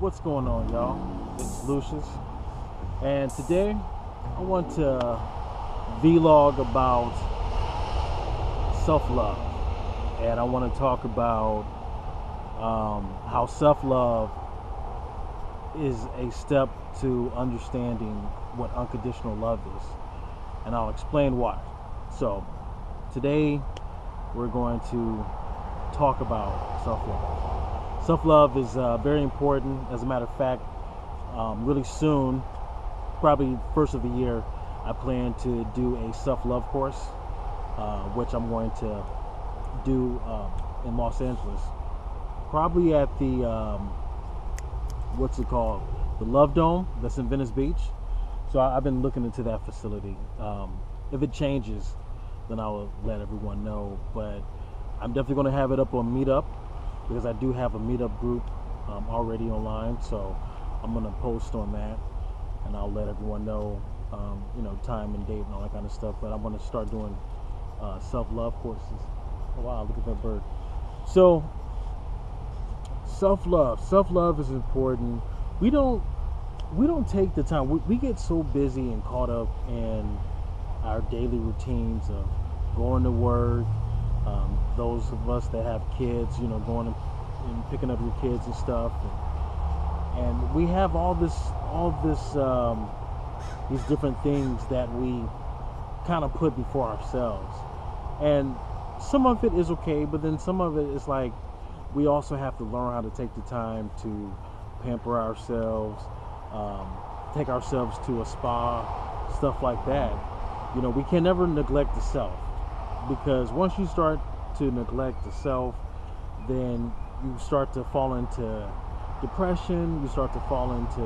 What's going on, y'all? It's Lucious, and today I want to vlog about self-love, and I want to talk about how self-love is a step to understanding what unconditional love is, and I'll explain why. So today we're going to talk about self-love. Self-love is very important. As a matter of fact, really soon, probably first of the year, I plan to do a self-love course, which I'm going to do in Los Angeles, probably at the what's it called, the Love Dome that's in Venice Beach. So I've been looking into that facility. If it changes, then I'll let everyone know, but I'm definitely going to have it up on Meetup, because I do have a Meetup group already online. So I'm going to post on that, and I'll let everyone know, time and date and all that kind of stuff. But I'm going to start doing self-love courses. Oh, wow, look at that bird. So self-love is important. We don't take the time. We get so busy and caught up in our daily routines of going to work. Those of us that have kids, going and picking up your kids and stuff, and we have all this these different things that we kind of put before ourselves, and some of it is okay, but then some of it is like we also have to learn how to take the time to pamper ourselves, take ourselves to a spa, stuff like that. We can never neglect the self, because once you start to neglect the self, then you start to fall into depression. You start to fall into,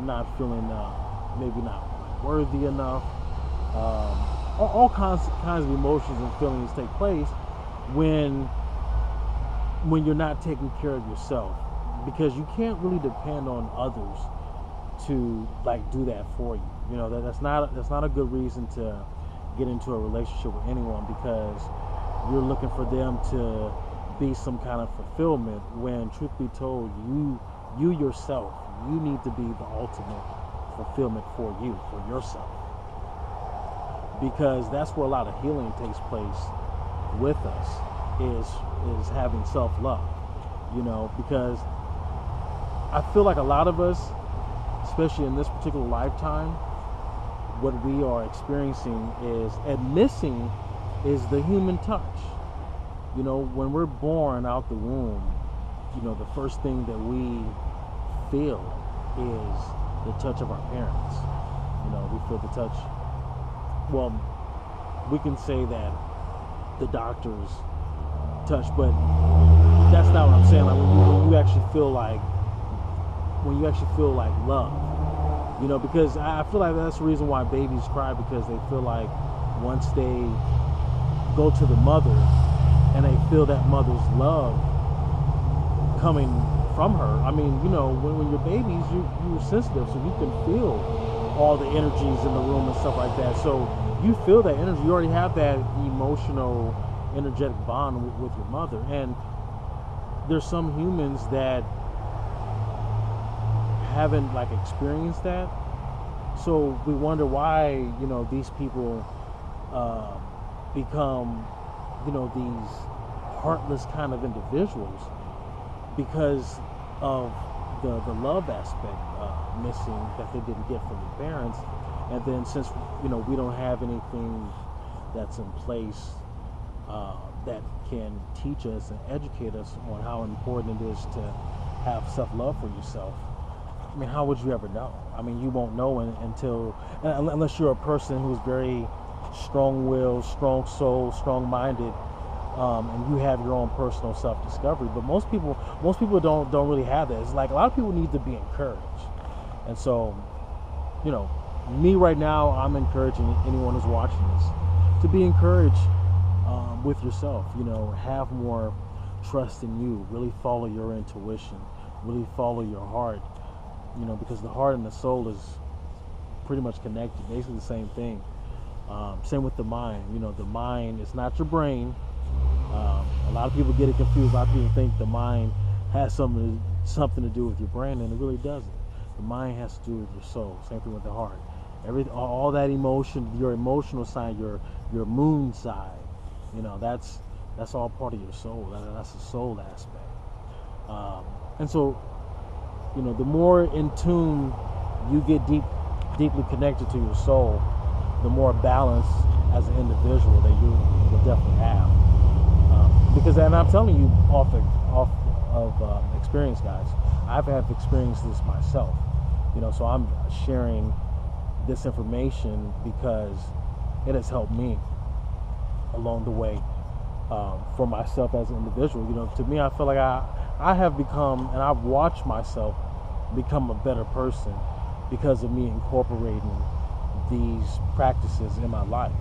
not feeling maybe not worthy enough. All kinds of emotions and feelings take place when you're not taking care of yourself, because you can't really depend on others to do that for you. That's not a good reason to get into a relationship with anyone, because you're looking for them to be some kind of fulfillment, when truth be told, you yourself, you need to be the ultimate fulfillment for you, for yourself, because that's where a lot of healing takes place with us, is having self-love. Because I feel like a lot of us, especially in this particular lifetime, what we are experiencing is, and missing, is the human touch. When we're born out the womb, the first thing that we feel is the touch of our parents. We feel the touch. Well, we can say that the doctor's touch, but that's not what I'm saying. Like when you actually feel like love. Because I feel like that's the reason why babies cry, because they feel like once they go to the mother and they feel that mother's love coming from her. I mean, when you're babies, you're sensitive, so you can feel all the energies in the room and stuff like that. So you feel that energy. You already have that emotional, energetic bond with your mother. And there's some humans that haven't experienced that, so we wonder why these people become these heartless kind of individuals, because of the love aspect missing that they didn't get from their parents. And then since we don't have anything that's in place that can teach us and educate us on how important it is to have self-love for yourself, I mean, how would you ever know? I mean, you won't know unless you're a person who's very strong-willed, strong soul, strong-minded, and you have your own personal self-discovery. But most people don't really have that. It's like a lot of people need to be encouraged. And so, me right now, I'm encouraging anyone who's watching this to be encouraged with yourself. Have more trust in you. Really follow your intuition. Really follow your heart. Because the heart and the soul is pretty much connected, basically the same thing. Same with the mind. The mind is not your brain. A lot of people get it confused. A lot of people think the mind has something something to do with your brain, and it really doesn't. The mind has to do with your soul. Same thing with the heart. All that emotion, your emotional side, your moon side, that's all part of your soul. That's the soul aspect. And so, the more in tune you get deeply connected to your soul, the more balance as an individual that you will definitely have. Because, and I'm telling you off of experience, guys, I've had experienced this myself. So I'm sharing this information because it has helped me along the way for myself as an individual. To me, I feel like I have become, and I've watched myself become a better person because of me incorporating these practices in my life.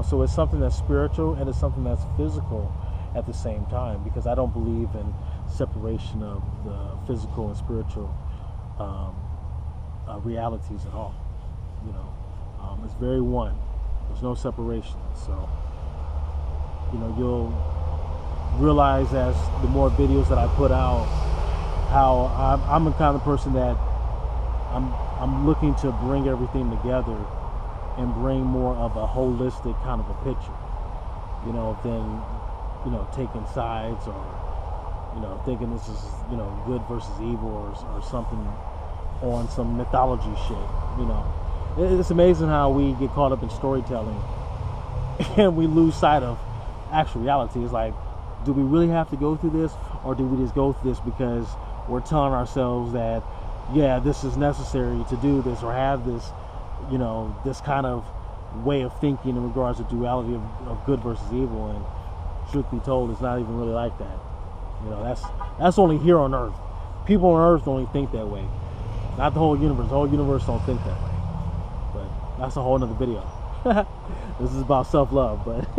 So it's something that's spiritual and it's something that's physical at the same time, because I don't believe in separation of the physical and spiritual realities at all. It's very one. There's no separation. So you'll realize as the more videos that I put out, how I'm the kind of person that I'm looking to bring everything together and bring more of a holistic kind of a picture, than taking sides or thinking this is good versus evil or something on some mythology shit. It's amazing how we get caught up in storytelling and we lose sight of actual reality. It's like, do we really have to go through this, or do we just go through this because we're telling ourselves that, yeah, this is necessary to do this or have this, this kind of way of thinking in regards to duality of good versus evil? And truth be told, it's not even really like that. That's only here on Earth. People on Earth only think that way. Not the whole universe. The whole universe don't think that way. But that's a whole nother video. This is about self-love, but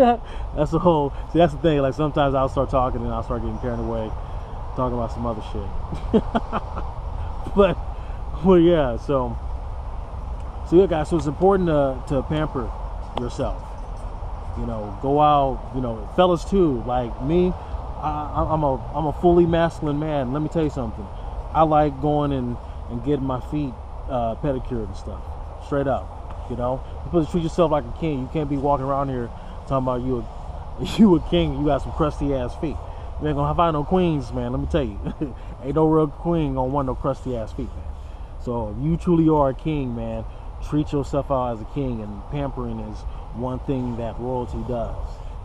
that's the whole. See, that's the thing. Like, sometimes I'll start talking and I'll start getting carried away, talking about some other shit. but yeah. So yeah, guys. So it's important to pamper yourself. Go out. Fellas too. Like me, I'm a fully masculine man. Let me tell you something. I like going and getting my feet pedicured and stuff. Straight up. You're supposed to treat yourself like a king. You can't be walking around here talking about you a king. You got some crusty ass feet. You ain't gonna find no queens, man. Let me tell you, ain't no real queen gonna want no crusty ass feet, man. So if you truly are a king, man, treat yourself out as a king. And pampering is one thing that royalty does.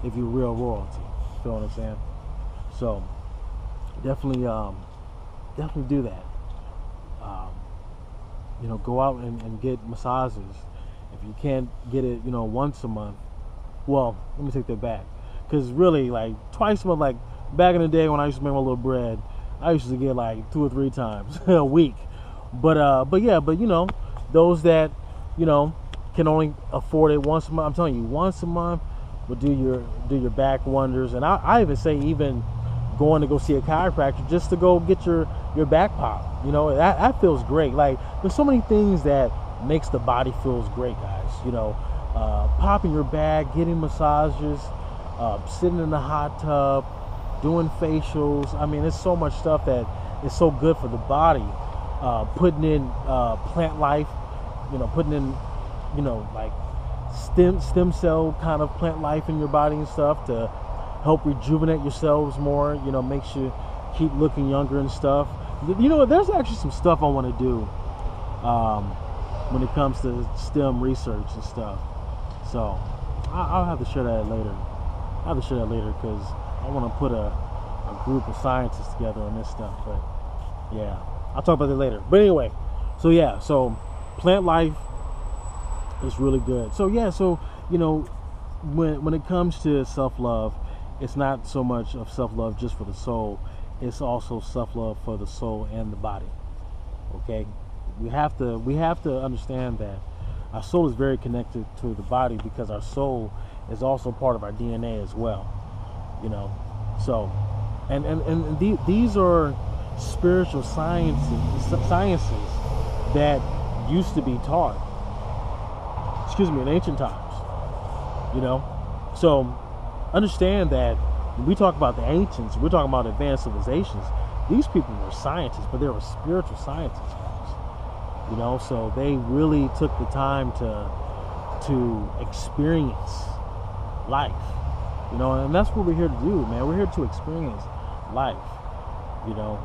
If you're real royalty, feel what I'm saying? So definitely do that. Go out and get massages. If you can't get it, once a month, well, let me take that back. Because really, like, twice a month, like, back in the day when I used to make my little bread, I used to get, like, 2 or 3 times a week. But those that, can only afford it once a month, I'm telling you, once a month will do your back wonders. And I even say even going to go see a chiropractor just to go get your back pop. That feels great. Like, there's so many things that makes the body feels great, guys. Popping your back, getting massages, sitting in the hot tub, doing facials. I mean, there's so much stuff that is so good for the body. Putting in plant life, putting in, like stem cell kind of plant life in your body and stuff to help rejuvenate your cells more. Makes you keep looking younger and stuff. There's actually some stuff I want to do when it comes to STEM research and stuff. So I'll have to share that later. Because I want to put a group of scientists together on this stuff. But yeah, I'll talk about that later. But anyway, so yeah, so plant life is really good. So yeah, so when it comes to self-love, it's not so much of self-love just for the soul. It's also self-love for the soul and the body. Okay, we have to understand that our soul is very connected to the body because our soul is also part of our DNA as well. So and these are spiritual sciences that used to be taught. In ancient times. So understand that when we talk about the ancients, we're talking about advanced civilizations. these people were scientists, but they were spiritual scientists, guys. You know, so they really took the time to experience life. You know, and that's what we're here to do, man. We're here to experience life. You know,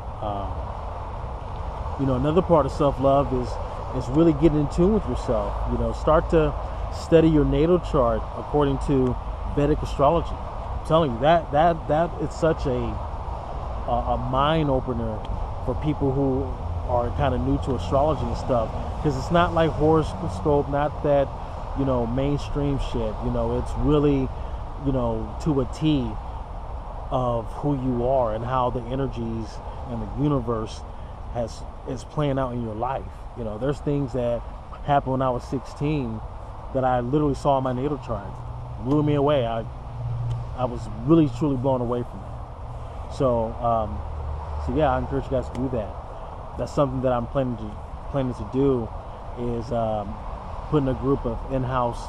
another part of self-love is really getting in tune with yourself. You know, start to study your natal chart according to Vedic astrology. I'm telling you, that is such a mind opener for people who are kind of new to astrology and stuff, because it's not like horoscope, not that, you know, mainstream shit. You know, it's really, you know, to a T of who you are and how the energies and the universe is playing out in your life. You know, there's things that happened when I was 16 that I literally saw in my natal chart. Blew me away. I was really truly blown away from that. So yeah, I encourage you guys to do that. That's something that I'm planning to do, is putting a group of in-house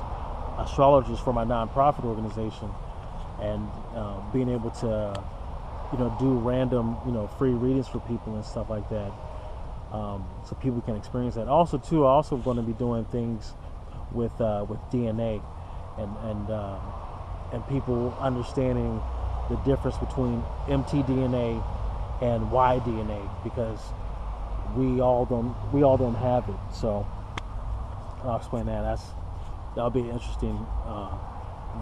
astrologers for my nonprofit organization, and being able to, you know, do random, you know, free readings for people and stuff like that, so people can experience that. Also, too, I'm also going to be doing things with DNA, and people understanding the difference between mtDNA and Y-DNA, because we all don't have it. So I'll explain that. That'll be an interesting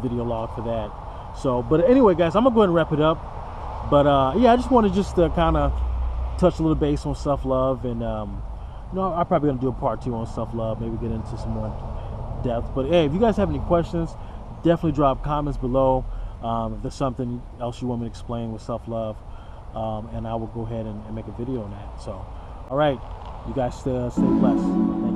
video log for that. So, but anyway, guys, I'm gonna go ahead and wrap it up. But yeah, I just want to kind of touch a little base on self-love, and you know, I'm probably gonna do a part 2 on self-love. Maybe get into some more depth. But hey, if you guys have any questions, definitely drop comments below. If there's something else you want me to explain with self-love, and I will go ahead and make a video on that. So, all right, you guys stay blessed. Thank you.